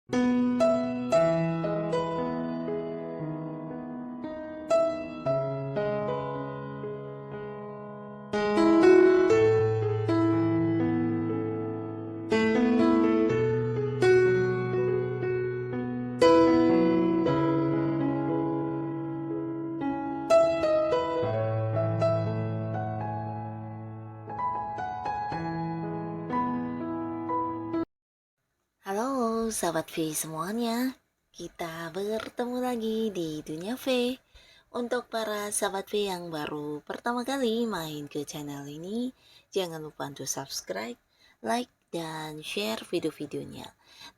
Halo sahabat V semuanya, kita bertemu lagi di Dunia V. Untuk para sahabat V yang baru pertama kali main ke channel ini, jangan lupa untuk subscribe, like, dan share video-videonya.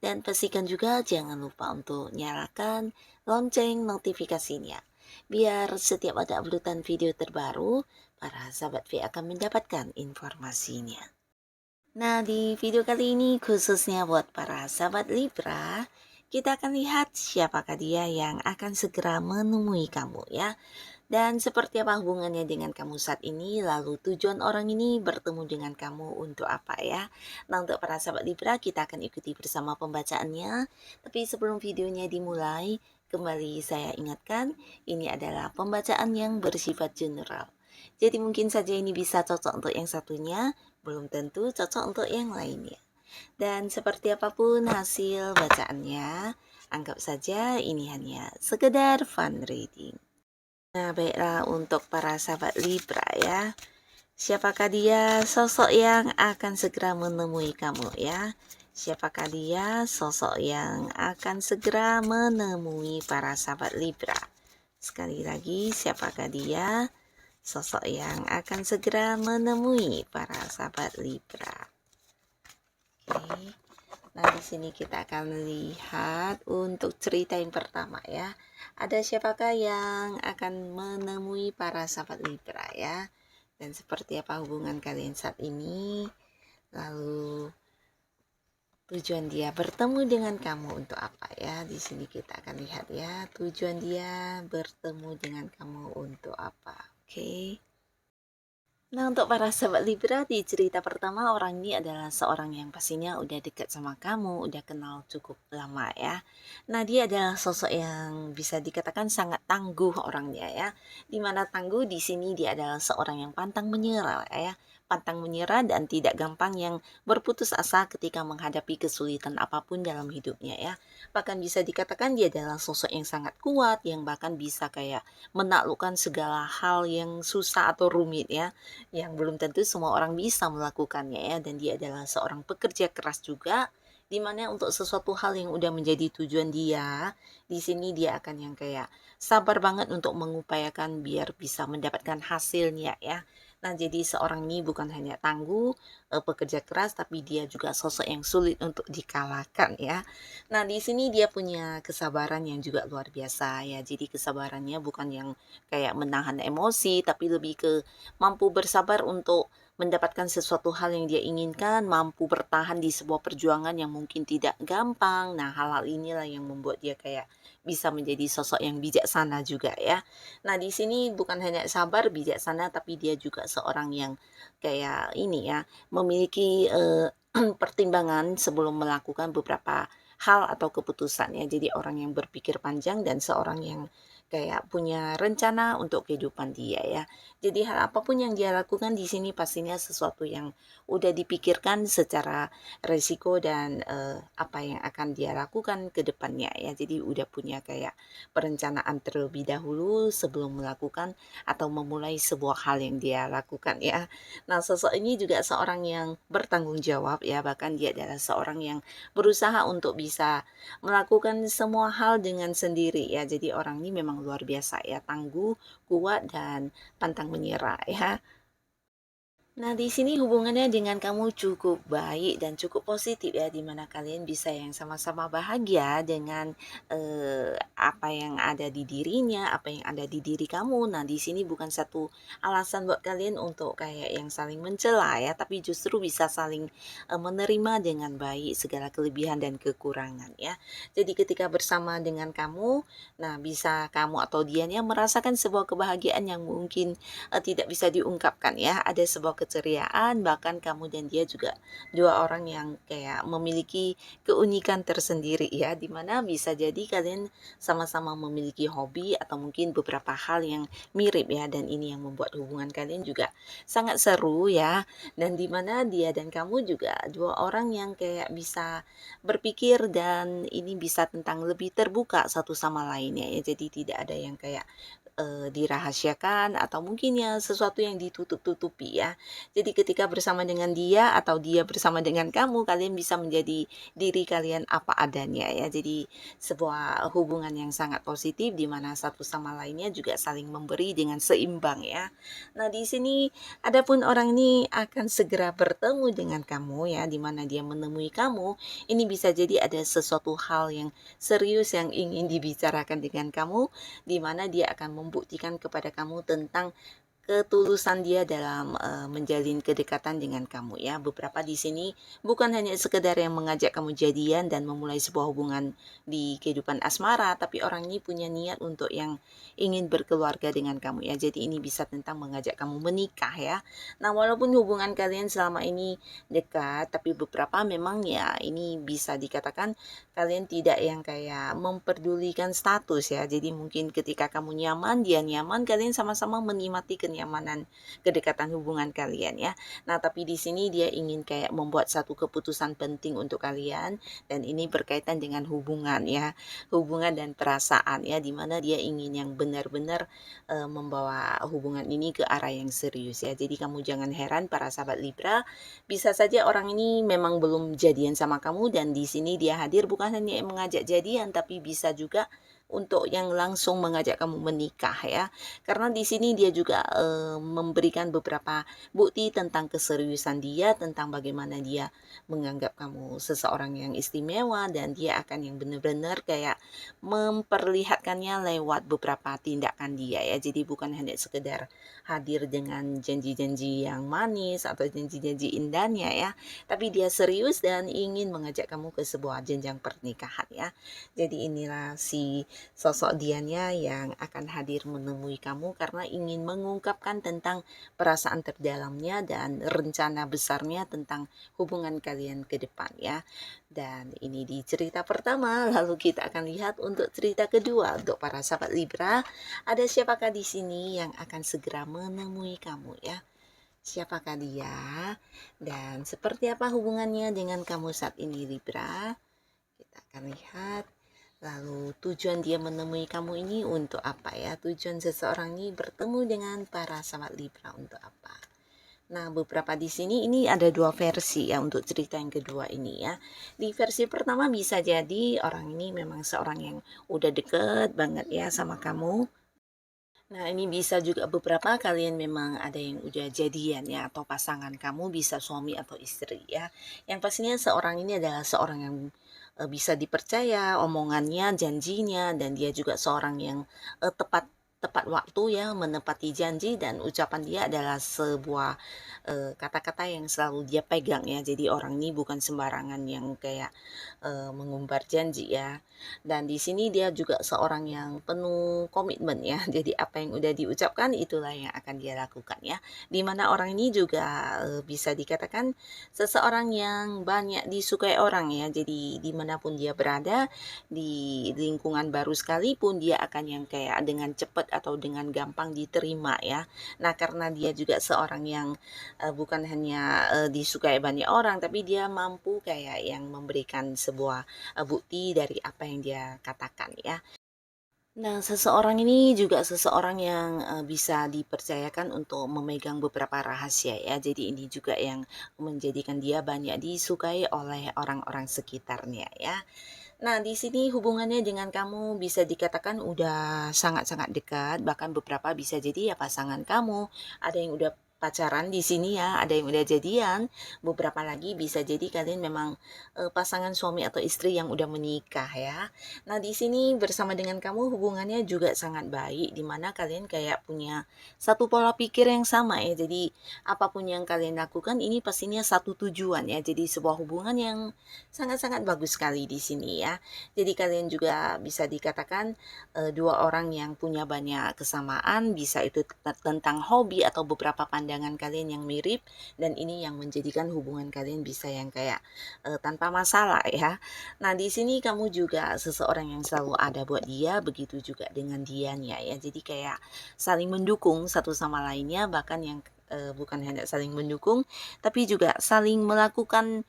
Dan pastikan juga jangan lupa untuk nyalakan lonceng notifikasinya, biar setiap ada uploadan video terbaru, para sahabat V akan mendapatkan informasinya. Nah, di video kali ini khususnya buat para sahabat Libra, kita akan lihat siapakah dia yang akan segera menemui kamu ya. Dan seperti apa hubungannya dengan kamu saat ini, lalu tujuan orang ini bertemu dengan kamu untuk apa ya. Nah, untuk para sahabat Libra, kita akan ikuti bersama pembacaannya. Tapi sebelum videonya dimulai, kembali saya ingatkan, ini adalah pembacaan yang bersifat general. Jadi mungkin saja ini bisa cocok untuk yang satunya, belum tentu cocok untuk yang lainnya. Dan seperti apapun hasil bacaannya, anggap saja ini hanya sekedar fun reading. Nah, baiklah untuk para sahabat Libra ya. Siapakah dia sosok yang akan segera menemui kamu ya? Siapakah dia sosok yang akan segera menemui para sahabat Libra? Sekali lagi, siapakah dia sosok yang akan segera menemui para sahabat Libra? Oke. Nah, di sini kita akan lihat untuk cerita yang pertama ya. Ada siapakah yang akan menemui para sahabat Libra ya? Dan seperti apa hubungan kalian saat ini? Lalu tujuan dia bertemu dengan kamu untuk apa ya? Di sini kita akan lihat ya, tujuan dia bertemu dengan kamu untuk apa. Oke. Nah, untuk para sahabat Libra, di cerita pertama orang ini adalah seorang yang pastinya udah dekat sama kamu, udah kenal cukup lama ya. Nah, dia adalah sosok yang bisa dikatakan sangat tangguh orangnya ya. Dimana tangguh di sini dia adalah seorang yang pantang menyerah ya. Pantang menyerah dan tidak gampang yang berputus asa ketika menghadapi kesulitan apapun dalam hidupnya ya. Bahkan bisa dikatakan dia adalah sosok yang sangat kuat, yang bahkan bisa kayak menaklukkan segala hal yang susah atau rumit ya, yang belum tentu semua orang bisa melakukannya ya. Dan dia adalah seorang pekerja keras juga, dimana untuk sesuatu hal yang udah menjadi tujuan dia, di sini dia akan yang kayak sabar banget untuk mengupayakan biar bisa mendapatkan hasilnya ya. Nah, jadi seorang ini bukan hanya tangguh, pekerja keras, tapi dia juga sosok yang sulit untuk dikalahkan ya. Nah, di sini dia punya kesabaran yang juga luar biasa ya. Jadi kesabarannya bukan yang kayak menahan emosi, tapi lebih ke mampu bersabar untuk mendapatkan sesuatu hal yang dia inginkan, mampu bertahan di sebuah perjuangan yang mungkin tidak gampang. Nah, hal-hal inilah yang membuat dia kayak bisa menjadi sosok yang bijaksana juga ya. Nah, di sini bukan hanya sabar, bijaksana, tapi dia juga seorang yang kayak ini ya, memiliki pertimbangan sebelum melakukan beberapa hal atau keputusan ya. Jadi orang yang berpikir panjang dan seorang yang kayak punya rencana untuk kehidupan dia ya. Jadi hal apapun yang dia lakukan di sini pastinya sesuatu yang udah dipikirkan secara resiko dan apa yang akan dia lakukan ke depannya ya. Jadi udah punya kayak perencanaan terlebih dahulu sebelum melakukan atau memulai sebuah hal yang dia lakukan ya. Nah, sosok ini juga seorang yang bertanggung jawab ya, bahkan dia adalah seorang yang berusaha untuk bisa melakukan semua hal dengan sendiri ya. Jadi orang ini memang luar biasa ya, tangguh, kuat, dan pantang menyerah ya. Nah, di sini hubungannya dengan kamu cukup baik dan cukup positif ya, di mana kalian bisa yang sama-sama bahagia dengan apa yang ada di dirinya, apa yang ada di diri kamu. Nah, di sini bukan satu alasan buat kalian untuk kayak yang saling mencela ya, tapi justru bisa saling menerima dengan baik segala kelebihan dan kekurangan ya. Jadi ketika bersama dengan kamu, nah bisa kamu atau dianya merasakan sebuah kebahagiaan yang mungkin tidak bisa diungkapkan ya. Ada sebuah keceriaan, bahkan kamu dan dia juga dua orang yang kayak memiliki keunikan tersendiri ya, dimana bisa jadi kalian sama-sama memiliki hobi atau mungkin beberapa hal yang mirip ya, dan ini yang membuat hubungan kalian juga sangat seru ya, dan dimana dia dan kamu juga dua orang yang kayak bisa berpikir dan ini bisa tentang lebih terbuka satu sama lainnya ya, jadi tidak ada yang kayak dirahasiakan atau mungkin ya sesuatu yang ditutup-tutupi ya. Jadi ketika bersama dengan dia atau dia bersama dengan kamu, kalian bisa menjadi diri kalian apa adanya ya. Jadi sebuah hubungan yang sangat positif di mana satu sama lainnya juga saling memberi dengan seimbang ya. Nah, di sini adapun orang ini akan segera bertemu dengan kamu ya, di mana dia menemui kamu, ini bisa jadi ada sesuatu hal yang serius yang ingin dibicarakan dengan kamu, di mana dia akan membuktikan kepada kamu tentang ketulusan dia dalam menjalin kedekatan dengan kamu ya. Beberapa di sini bukan hanya sekedar yang mengajak kamu jadian dan memulai sebuah hubungan di kehidupan asmara, tapi orang ini punya niat untuk yang ingin berkeluarga dengan kamu ya. Jadi ini bisa tentang mengajak kamu menikah ya. Nah, walaupun hubungan kalian selama ini dekat, tapi beberapa memang ya ini bisa dikatakan kalian tidak yang kayak memperdulikan status ya. Jadi mungkin ketika kamu nyaman, dia nyaman, kalian sama-sama menikmati kenyamanan kedekatan hubungan kalian ya. Nah, tapi di sini dia ingin kayak membuat satu keputusan penting untuk kalian, dan ini berkaitan dengan hubungan ya. Hubungan dan perasaan ya, dimana dia ingin yang benar-benar membawa hubungan ini ke arah yang serius ya. Jadi kamu jangan heran para sahabat Libra, bisa saja orang ini memang belum jadian sama kamu, dan di sini dia hadir bukan hanya mengajak jadian, tapi bisa juga untuk yang langsung mengajak kamu menikah ya. Karena di sini dia juga memberikan beberapa bukti tentang keseriusan dia, tentang bagaimana dia menganggap kamu seseorang yang istimewa, dan dia akan yang benar-benar kayak memperlihatkannya lewat beberapa tindakan dia ya. Jadi bukan hanya sekedar hadir dengan janji-janji yang manis atau janji-janji indahnya ya, tapi dia serius dan ingin mengajak kamu ke sebuah jenjang pernikahan ya. Jadi inilah si sosok Dianya yang akan hadir menemui kamu karena ingin mengungkapkan tentang perasaan terdalamnya dan rencana besarnya tentang hubungan kalian ke depan ya. Dan ini di cerita pertama, lalu kita akan lihat untuk cerita kedua untuk para sahabat Libra. Ada siapakah di sini yang akan segera menemui kamu ya? Siapakah dia? Dan seperti apa hubungannya dengan kamu saat ini Libra? Kita akan lihat. Lalu tujuan dia menemui kamu ini untuk apa ya? Tujuan seseorang ini bertemu dengan para sahabat Libra untuk apa? Nah, beberapa di sini ini ada dua versi ya untuk cerita yang kedua ini ya. Di versi pertama bisa jadi orang ini memang seorang yang udah deket banget ya sama kamu. Nah, ini bisa juga beberapa kalian memang ada yang udah jadian ya, atau pasangan kamu bisa suami atau istri ya. Yang pastinya seorang ini adalah seorang yang bisa dipercaya, omongannya, janjinya, dan dia juga seorang yang tepat tepat waktu ya, menepati janji, dan ucapan dia adalah sebuah kata-kata yang selalu dia pegang ya. Jadi orang ini bukan sembarangan yang kayak mengumbar janji ya. Dan di sini dia juga seorang yang penuh komitmen ya. Jadi apa yang udah diucapkan itulah yang akan dia lakukan ya. Dimana orang ini juga bisa dikatakan seseorang yang banyak disukai orang ya. Jadi dimanapun dia berada, di lingkungan baru sekalipun, dia akan yang kayak dengan cepat atau dengan gampang diterima ya. Nah, karena dia juga seorang yang bukan hanya disukai banyak orang, tapi dia mampu kayak yang memberikan sebuah bukti dari apa yang dia katakan ya. Nah, seseorang ini juga seseorang yang bisa dipercayakan untuk memegang beberapa rahasia ya. Jadi ini juga yang menjadikan dia banyak disukai oleh orang-orang sekitarnya ya. Nah, di sini hubungannya dengan kamu bisa dikatakan udah sangat-sangat dekat, bahkan beberapa bisa jadi ya pasangan kamu, ada yang udah pacaran di sini ya, ada yang udah jadian, beberapa lagi bisa jadi kalian memang pasangan suami atau istri yang udah menikah ya. Nah, di sini bersama dengan kamu hubungannya juga sangat baik, dimana kalian kayak punya satu pola pikir yang sama ya. Jadi apapun yang kalian lakukan ini pastinya satu tujuan ya. Jadi sebuah hubungan yang sangat-sangat bagus sekali di sini ya. Jadi kalian juga bisa dikatakan dua orang yang punya banyak kesamaan, bisa itu tentang hobi atau beberapa pandangan pandangan kalian yang mirip, dan ini yang menjadikan hubungan kalian bisa yang kayak tanpa masalah ya. Nah, di sini kamu juga seseorang yang selalu ada buat dia, begitu juga dengan dianya ya. Jadi kayak saling mendukung satu sama lainnya, bahkan yang bukan hanya saling mendukung, tapi juga saling melakukan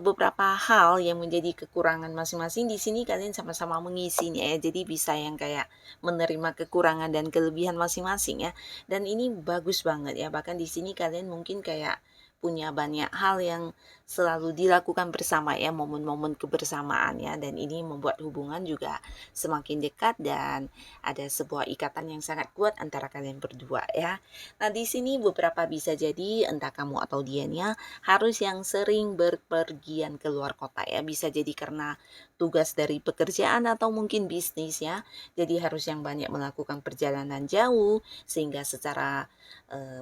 beberapa hal yang menjadi kekurangan masing-masing. Di sini kalian sama-sama mengisinya ya. Jadi bisa yang kayak menerima kekurangan dan kelebihan masing-masing ya. Dan ini bagus banget ya. Bahkan di sini kalian mungkin kayak punya banyak hal yang selalu dilakukan bersama ya, momen-momen kebersamaan ya, dan ini membuat hubungan juga semakin dekat dan ada sebuah ikatan yang sangat kuat antara kalian berdua ya. Nah, di sini beberapa bisa jadi entah kamu atau dianya harus yang sering berpergian ke luar kota ya, bisa jadi karena tugas dari pekerjaan atau mungkin bisnis ya. Jadi harus yang banyak melakukan perjalanan jauh sehingga secara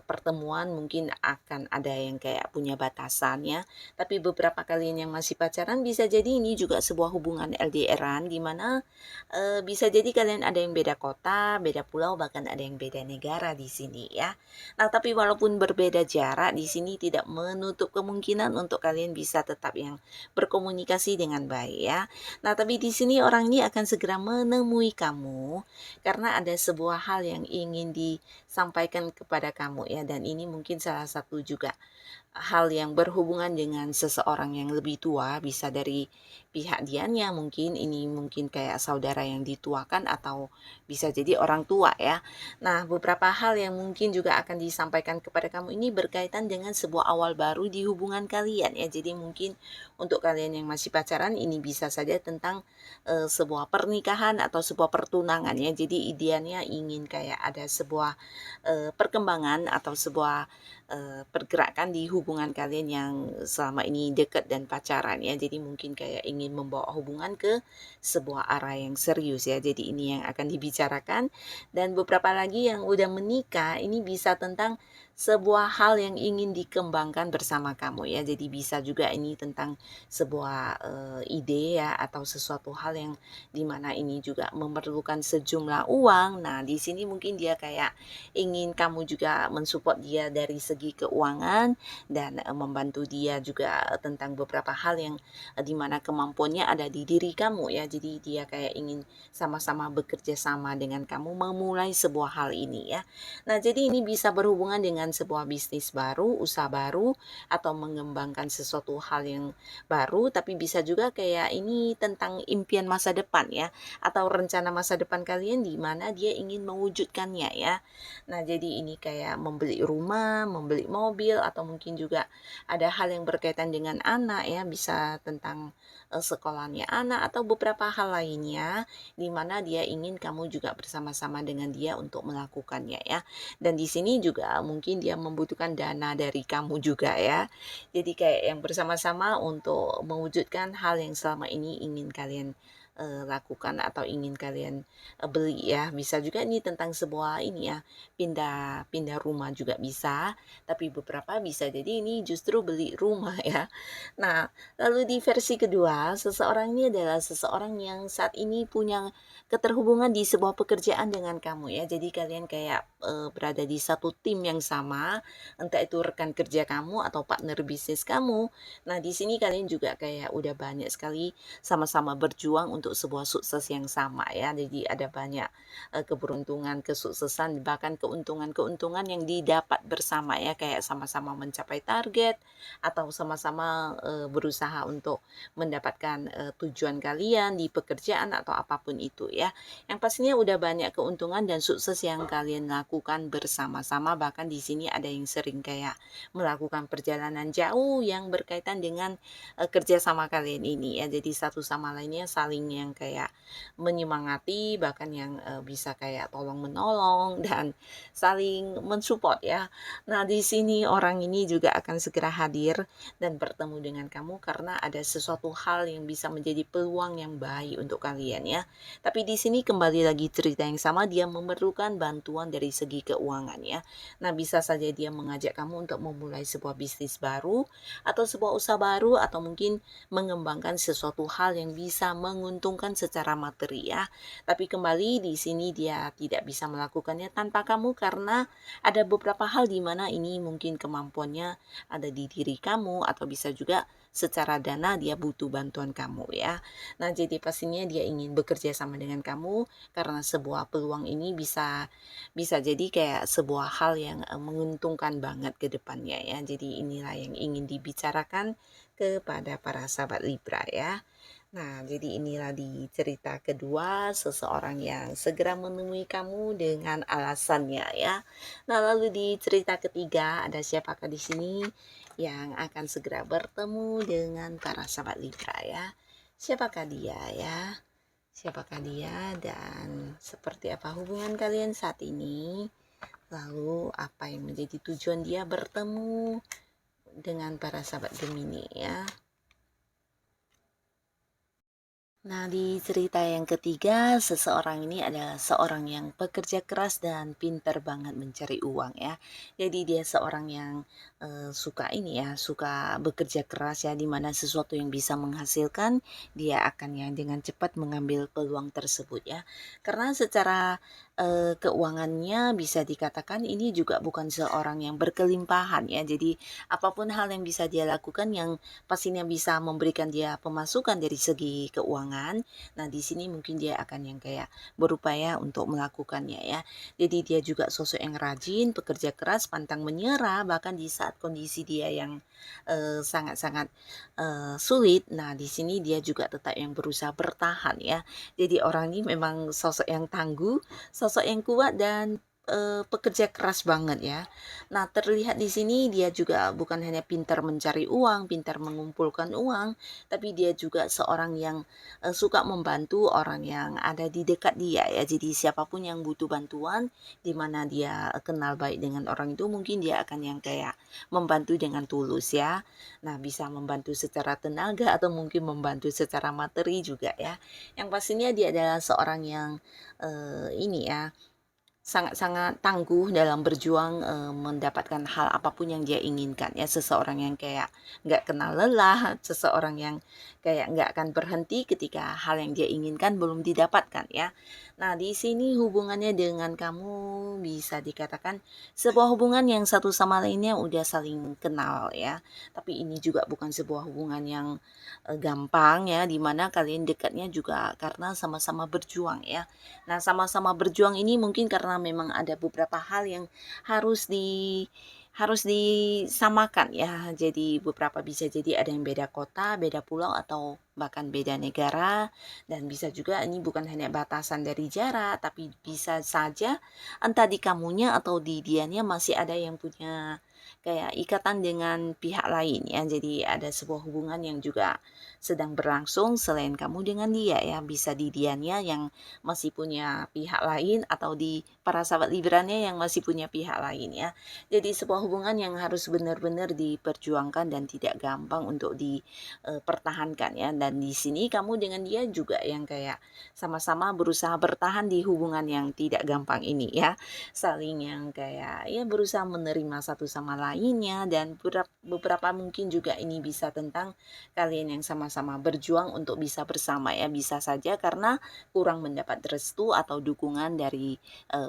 pertemuan mungkin akan ada yang kayak punya batasan ya. Tapi beberapa kalian yang masih pacaran bisa jadi ini juga sebuah hubungan LDRan di mana bisa jadi kalian ada yang beda kota, beda pulau, bahkan ada yang beda negara di sini ya. Nah, tapi walaupun berbeda jarak di sini tidak menutup kemungkinan untuk kalian bisa tetap yang berkomunikasi dengan baik ya. Nah, tapi di sini orang ini akan segera menemui kamu karena ada sebuah hal yang ingin disampaikan kepada kamu ya, dan ini mungkin salah satu juga hal yang berhubungan dengan seseorang yang lebih tua, bisa dari pihak dianya, mungkin ini mungkin kayak saudara yang dituakan atau bisa jadi orang tua ya. Nah, beberapa hal yang mungkin juga akan disampaikan kepada kamu ini berkaitan dengan sebuah awal baru di hubungan kalian ya. Jadi mungkin untuk kalian yang masih pacaran ini bisa saja tentang sebuah pernikahan atau sebuah pertunangan ya. Jadi idealnya ingin kayak ada sebuah perkembangan atau sebuah pergerakan di hubungan kalian yang selama ini dekat dan pacaran ya. Jadi mungkin kayak ingin membawa hubungan ke sebuah arah yang serius ya. Jadi ini yang akan dibicarakan. Dan beberapa lagi yang udah menikah ini bisa tentang sebuah hal yang ingin dikembangkan bersama kamu ya. Jadi bisa juga ini tentang sebuah ide ya, atau sesuatu hal yang dimana ini juga memerlukan sejumlah uang. Nah, di sini mungkin dia kayak ingin kamu juga mensupport dia dari segi keuangan dan membantu dia juga tentang beberapa hal yang dimana kemampuannya ada di diri kamu ya. Jadi dia kayak ingin sama-sama bekerja sama dengan kamu memulai sebuah hal ini ya. Nah, jadi ini bisa berhubungan dengan sebuah bisnis baru, usaha baru, atau mengembangkan sesuatu hal yang baru, tapi bisa juga kayak ini tentang impian masa depan ya, atau rencana masa depan kalian di mana dia ingin mewujudkannya ya. Nah, jadi ini kayak membeli rumah, membeli mobil, atau mungkin juga ada hal yang berkaitan dengan anak ya, bisa tentang sekolahnya anak atau beberapa hal lainnya di mana dia ingin kamu juga bersama-sama dengan dia untuk melakukannya ya. Dan di sini juga mungkin dia membutuhkan dana dari kamu juga ya. Jadi kayak yang bersama-sama untuk mewujudkan hal yang selama ini ingin kalian lakukan atau ingin kalian beli ya. Bisa juga ini tentang sebuah ini ya, pindah pindah rumah juga bisa, tapi beberapa bisa jadi ini justru beli rumah ya. Nah, lalu di versi kedua, seseorang ini adalah seseorang yang saat ini punya keterhubungan di sebuah pekerjaan dengan kamu ya. Jadi kalian kayak berada di satu tim yang sama, entah itu rekan kerja kamu atau partner bisnis kamu. Nah, di sini kalian juga kayak udah banyak sekali sama-sama berjuang untuk sebuah sukses yang sama ya. Jadi ada banyak keberuntungan, kesuksesan, bahkan keuntungan-keuntungan yang didapat bersama ya, kayak sama-sama mencapai target atau sama-sama berusaha untuk mendapatkan tujuan kalian di pekerjaan atau apapun itu ya. Yang pastinya udah banyak keuntungan dan sukses yang kalian lakukan bersama-sama, bahkan di sini ada yang sering kayak melakukan perjalanan jauh yang berkaitan dengan kerja sama kalian ini ya. Jadi satu sama lainnya saling yang kayak menyemangati, bahkan yang bisa kayak tolong menolong dan saling mensupport ya. Nah, di sini orang ini juga akan segera hadir dan bertemu dengan kamu karena ada sesuatu hal yang bisa menjadi peluang yang baik untuk kalian ya. Tapi di sini kembali lagi cerita yang sama, dia memerlukan bantuan dari segi keuangan ya. Nah, bisa saja dia mengajak kamu untuk memulai sebuah bisnis baru atau sebuah usaha baru, atau mungkin mengembangkan sesuatu hal yang bisa menguntungkan menguntungkan secara materi ya. Tapi kembali di sini dia tidak bisa melakukannya tanpa kamu karena ada beberapa hal di mana ini mungkin kemampuannya ada di diri kamu atau bisa juga secara dana dia butuh bantuan kamu ya. Nah, jadi pastinya dia ingin bekerja sama dengan kamu karena sebuah peluang ini bisa bisa jadi kayak sebuah hal yang menguntungkan banget ke depannya ya. Jadi inilah yang ingin dibicarakan kepada para sahabat Libra ya. Nah, jadi inilah di cerita kedua seseorang yang segera menemui kamu dengan alasannya ya. Nah, lalu di cerita ketiga ada siapakah di sini yang akan segera bertemu dengan para sahabat Libra ya. Siapakah dia ya? Siapakah dia dan seperti apa hubungan kalian saat ini? Lalu apa yang menjadi tujuan dia bertemu dengan para sahabat Gemini ya? Nah, di cerita yang ketiga, seseorang ini adalah seorang yang pekerja keras dan pintar banget mencari uang ya. Jadi dia seorang yang suka ini ya, suka bekerja keras ya, dimana sesuatu yang bisa menghasilkan, dia akan yang dengan cepat mengambil peluang tersebut ya. Karena secara keuangannya bisa dikatakan ini juga bukan seorang yang berkelimpahan ya. Jadi apapun hal yang bisa dia lakukan yang pastinya bisa memberikan dia pemasukan dari segi keuangan. Nah, di sini mungkin dia akan yang kayak berupaya untuk melakukannya ya. Jadi dia juga sosok yang rajin, pekerja keras, pantang menyerah bahkan di saat kondisi dia yang sangat-sangat sulit. Nah, di sini dia juga tetap yang berusaha bertahan ya. Jadi orang ini memang sosok yang tangguh, sosok yang kuat dan pekerja keras banget ya. Nah, terlihat di sini dia juga bukan hanya pintar mencari uang, pintar mengumpulkan uang, tapi dia juga seorang yang suka membantu orang yang ada di dekat dia ya. Jadi siapapun yang butuh bantuan, di mana dia kenal baik dengan orang itu, mungkin dia akan yang kayak membantu dengan tulus ya. Nah, bisa membantu secara tenaga atau mungkin membantu secara materi juga ya. Yang pastinya dia adalah seorang yang ini ya, sangat-sangat tangguh dalam berjuang mendapatkan hal apapun yang dia inginkan ya. Seseorang yang kayak nggak kenal lelah, seseorang yang kayak nggak akan berhenti ketika hal yang dia inginkan belum didapatkan ya. Nah, di sini hubungannya dengan kamu bisa dikatakan sebuah hubungan yang satu sama lainnya udah saling kenal ya. Tapi ini juga bukan sebuah hubungan yang gampang ya, dimana kalian dekatnya juga karena sama-sama berjuang ya. Nah, sama-sama berjuang ini mungkin karena memang ada beberapa hal yang harus disamakan ya. Jadi beberapa bisa jadi ada yang beda kota, beda pulau atau bahkan beda negara, dan bisa juga ini bukan hanya batasan dari jarak tapi bisa saja entah di kamunya atau di dianya masih ada yang punya kayak ikatan dengan pihak lain ya. Jadi ada sebuah hubungan yang juga sedang berlangsung selain kamu dengan dia ya. Bisa di dianya yang masih punya pihak lain atau di para sahabat Libranya yang masih punya pihak lain ya. Jadi sebuah hubungan yang harus benar-benar diperjuangkan dan tidak gampang untuk dipertahankan ya. Dan di sini kamu dengan dia juga yang kayak sama-sama berusaha bertahan di hubungan yang tidak gampang ini ya. Saling yang kayak ya berusaha menerima satu sama lainnya, dan beberapa mungkin juga ini bisa tentang kalian yang sama-sama berjuang untuk bisa bersama ya. Bisa saja karena kurang mendapat restu atau dukungan dari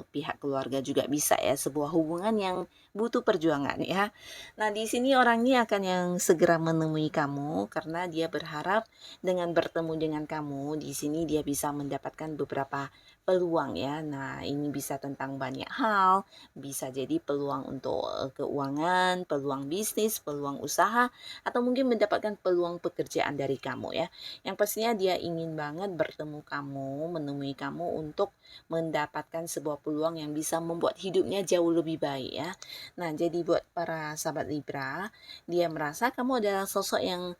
pihak keluarga juga bisa ya, sebuah hubungan yang butuh perjuangan ya. Nah, di sini orang ini akan yang segera menemui kamu karena dia berharap dengan bertemu dengan kamu di sini dia bisa mendapatkan beberapa peluang ya. Nah, ini bisa tentang banyak hal, bisa jadi peluang untuk keuangan, peluang bisnis, peluang usaha, atau mungkin mendapatkan peluang pekerjaan dari kamu ya. Yang pastinya dia ingin banget bertemu kamu, menemui kamu untuk mendapatkan sebuah peluang yang bisa membuat hidupnya jauh lebih baik ya. Nah, jadi buat para sahabat Libra, dia merasa kamu adalah sosok yang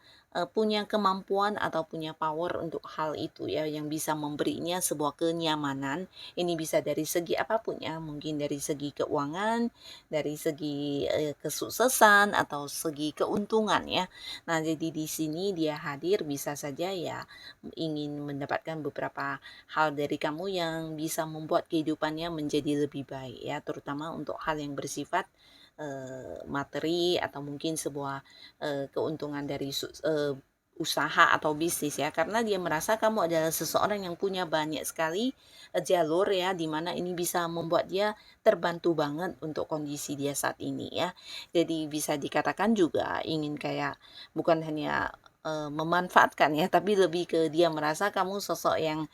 punya kemampuan atau punya power untuk hal itu ya, yang bisa memberinya sebuah kenyamanan. Ini bisa dari segi apapun ya, mungkin dari segi keuangan, dari segi kesuksesan atau segi keuntungan ya. Nah, jadi di sini dia hadir bisa saja ya ingin mendapatkan beberapa hal dari kamu yang bisa membuat kehidupannya menjadi lebih baik ya, terutama untuk hal yang bersifat materi atau mungkin sebuah keuntungan dari usaha atau bisnis ya, karena dia merasa kamu adalah seseorang yang punya banyak sekali jalur ya, di mana ini bisa membuat dia terbantu banget untuk kondisi dia saat ini ya. Jadi bisa dikatakan juga ingin kayak bukan hanya memanfaatkan ya, tapi lebih ke dia merasa kamu sosok yang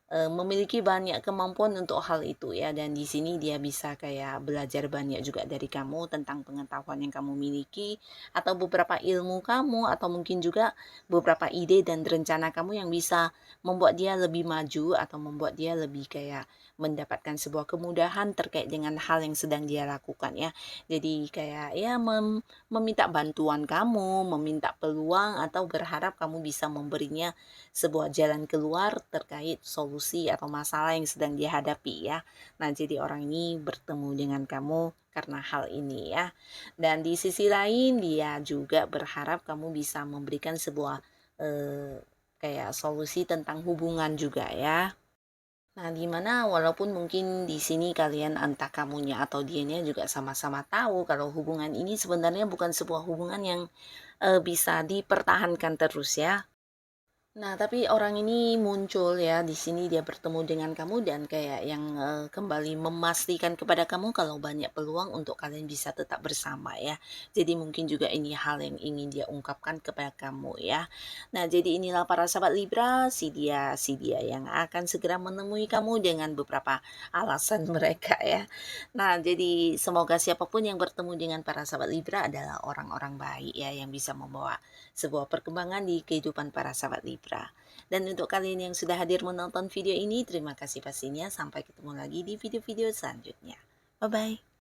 memiliki banyak kemampuan untuk hal itu ya, dan di sini dia bisa kayak belajar banyak juga dari kamu tentang pengetahuan yang kamu miliki atau beberapa ilmu kamu atau mungkin juga beberapa ide dan rencana kamu yang bisa membuat dia lebih maju atau membuat dia lebih kayak mendapatkan sebuah kemudahan terkait dengan hal yang sedang dia lakukan ya. Jadi kayak ya meminta bantuan kamu, meminta peluang atau berharap kamu bisa memberinya sebuah jalan keluar terkait solusi atau masalah yang sedang dihadapi ya. Nah, jadi orang ini bertemu dengan kamu karena hal ini ya. Dan di sisi lain dia juga berharap kamu bisa memberikan sebuah kayak solusi tentang hubungan juga ya. Nah, dimana walaupun mungkin di sini kalian entah kamunya atau dianya juga sama-sama tahu kalau hubungan ini sebenarnya bukan sebuah hubungan yang bisa dipertahankan terus ya. Nah, tapi orang ini muncul ya, di sini dia bertemu dengan kamu dan kayak yang kembali memastikan kepada kamu kalau banyak peluang untuk kalian bisa tetap bersama ya. Jadi mungkin juga ini hal yang ingin dia ungkapkan kepada kamu ya. Nah, jadi inilah para sahabat Libra, si dia yang akan segera menemui kamu dengan beberapa alasan mereka ya. Nah, jadi semoga siapapun yang bertemu dengan para sahabat Libra adalah orang-orang baik ya yang bisa membawa sebuah perkembangan di kehidupan para sahabat Libra. Dan untuk kalian yang sudah hadir menonton video ini, terima kasih pastinya. Sampai ketemu lagi di video-video selanjutnya. Bye-bye.